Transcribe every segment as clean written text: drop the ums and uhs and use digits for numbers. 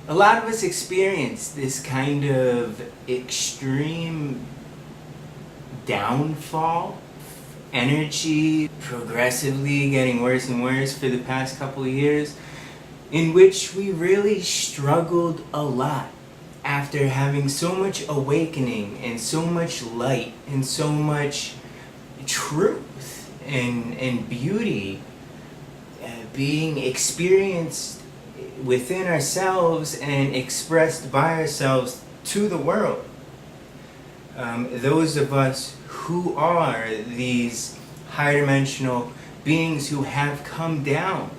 A lot of us experience this kind of extreme downfall, energy progressively getting worse and worse for the past couple of years, in which we really struggled a lot after having so much awakening and so much light and so much truth and beauty being experienced within ourselves and expressed by ourselves to the world. Those of us who are these higher dimensional beings who have come down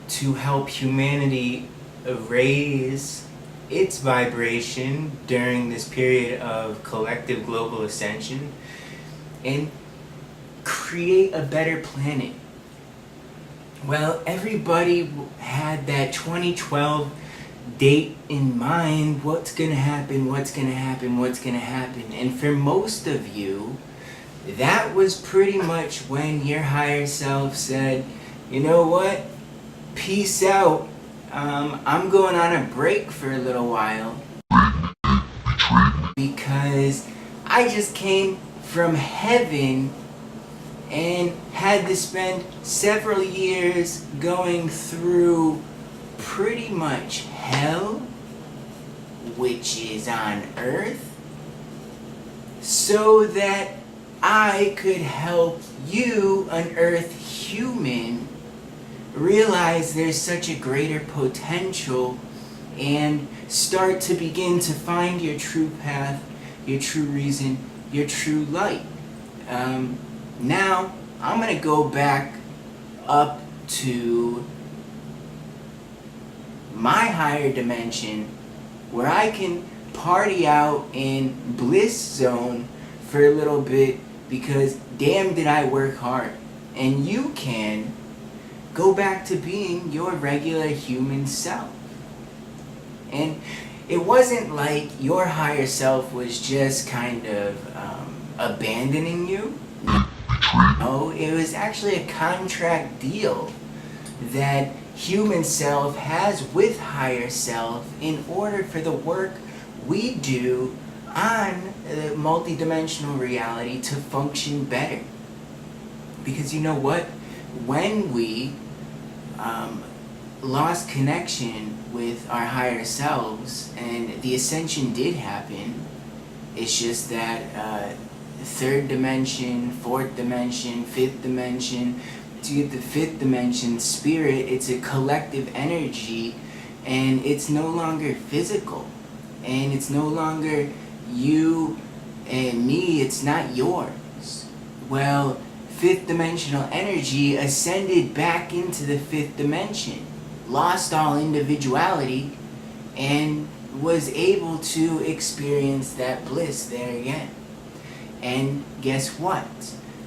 to help humanity raise its vibration during this period of collective global ascension and create a better planet. Well, everybody had that 2012 date in mind. What's gonna happen, what's gonna happen, what's gonna happen. And for most of you, that was pretty much when your higher self said, you know what, peace out, I'm going on a break for a little while because I just came from heaven and had to spend several years going through pretty much hell, which is on Earth, so that I could help you, an Earth human, realize there's such a greater potential and start to begin to find your true path, your true reason, your true light. Now, I'm going to go back up to my higher dimension where I can party out in bliss zone for a little bit because damn did I work hard. And you can go back to being your regular human self. And it wasn't like your higher self was just kind of abandoning you. No, it was actually a contract deal that human self has with higher self in order for the work we do on the multidimensional reality to function better. Because you know what? When we lost connection with our higher selves, and the ascension did happen, it's just that third dimension, fourth dimension, fifth dimension, to get the fifth dimension, spirit, it's a collective energy, and it's no longer physical, and it's no longer you and me, it's not yours. Well, fifth dimensional energy ascended back into the fifth dimension, lost all individuality, and was able to experience that bliss there again. And guess what?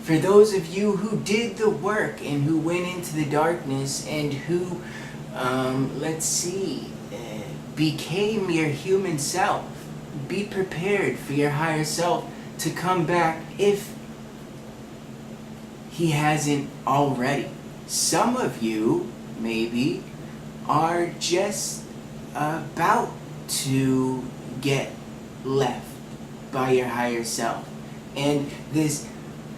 For those of you who did the work and who went into the darkness and who, became your human self, be prepared for your higher self to come back if he hasn't already. Some of you, maybe, are just about to get left by your higher self. And this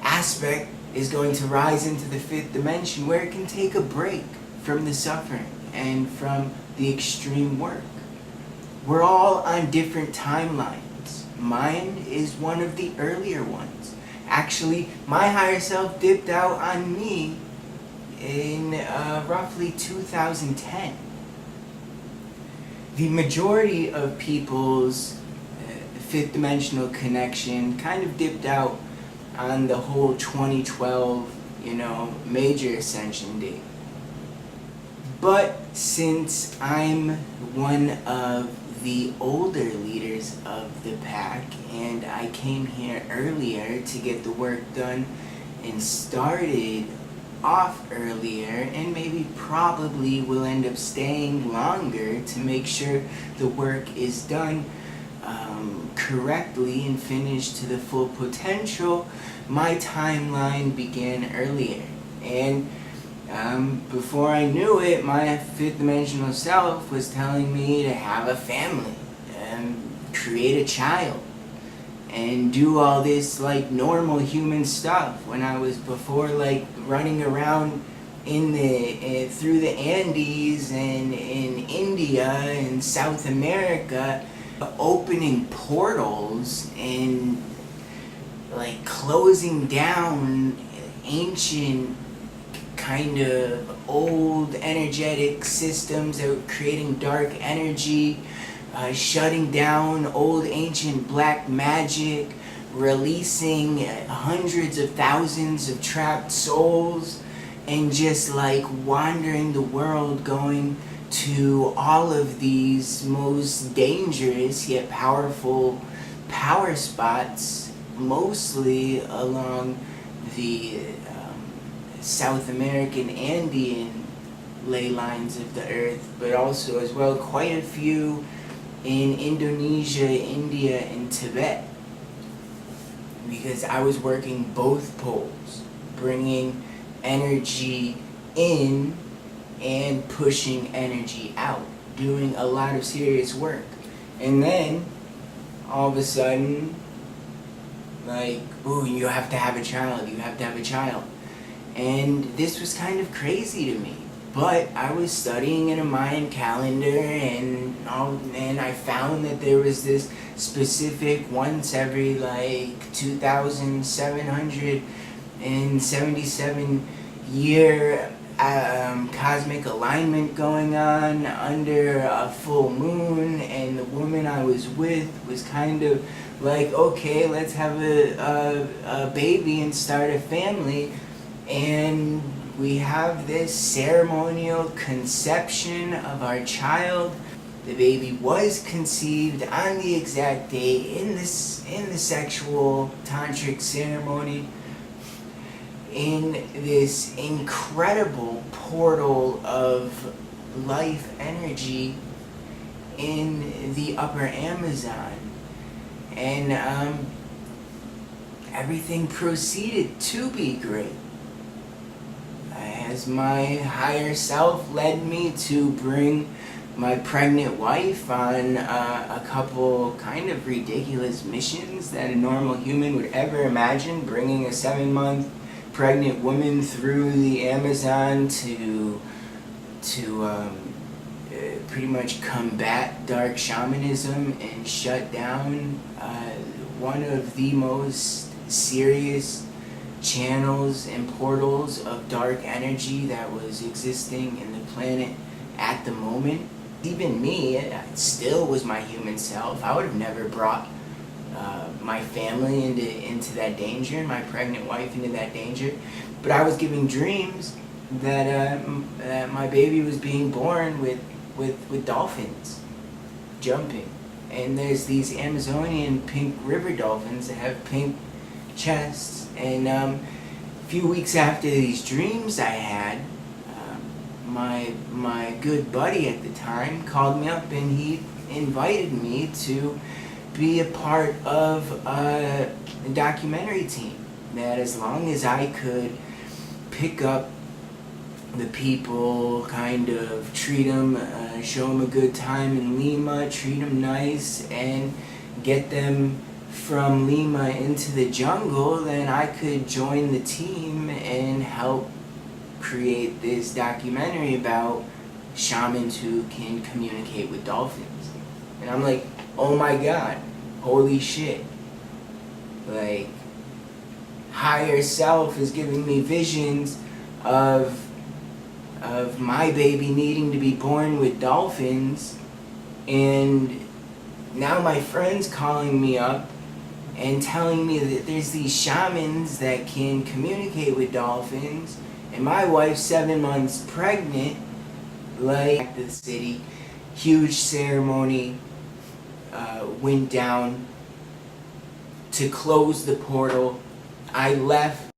aspect is going to rise into the fifth dimension where it can take a break from the suffering and from the extreme work. We're all on different timelines. Mine is one of the earlier ones. Actually, my higher self dipped out on me in roughly 2010. The majority of people's fifth dimensional connection kind of dipped out on the whole 2012, major ascension date. But since I'm one of the older leaders of the pack and I came here earlier to get the work done and started off earlier and maybe probably will end up staying longer to make sure the work is done correctly and finished to the full potential, my timeline began earlier. And before I knew it, my fifth dimensional self was telling me to have a family and create a child and do all this like normal human stuff when I was before like running around in the through the Andes and in India and South America, opening portals and like closing down ancient kind of old energetic systems that were creating dark energy, shutting down old ancient black magic, releasing hundreds of thousands of trapped souls, and just like wandering the world, going to all of these most dangerous yet powerful power spots, mostly along the South American Andean ley lines of the earth, but also as well quite a few in Indonesia, India, and Tibet, because I was working both poles, bringing energy in and pushing energy out, doing a lot of serious work. And then all of a sudden, like, ooh, you have to have a child, you have to have a child. And this was kind of crazy to me. But I was studying in a Mayan calendar, and I found that there was this specific once every like 2,777 year cosmic alignment going on under a full moon, and the woman I was with was kind of like, okay, let's have a baby and start a family. And we have this ceremonial conception of our child. The baby was conceived on the exact day in the sexual tantric ceremony, in this incredible portal of life energy in the upper Amazon. And everything proceeded to be great, as my higher self led me to bring my pregnant wife on a couple kind of ridiculous missions that a normal human would ever imagine, bringing a 7-month pregnant woman through the Amazon to pretty much combat dark shamanism and shut down one of the most serious channels and portals of dark energy that was existing in the planet at the moment. Even me, it still was my human self. I would have never brought my family into that danger, and my pregnant wife into that danger. But I was giving dreams that my baby was being born with dolphins jumping. And there's these Amazonian pink river dolphins that have pink chests. And a few weeks after these dreams I had, my good buddy at the time called me up, and he invited me to be a part of a documentary team, that as long as I could pick up the people, kind of treat them, show them a good time in Lima, treat them nice, and get them from Lima into the jungle, then I could join the team and help create this documentary about shamans who can communicate with dolphins. And I'm like, oh my god, holy shit. Like, higher self is giving me visions of my baby needing to be born with dolphins, and now my friend's calling me up and telling me that there's these shamans that can communicate with dolphins, and my wife's 7 months pregnant. Like, the city, huge ceremony went down to close the portal. I left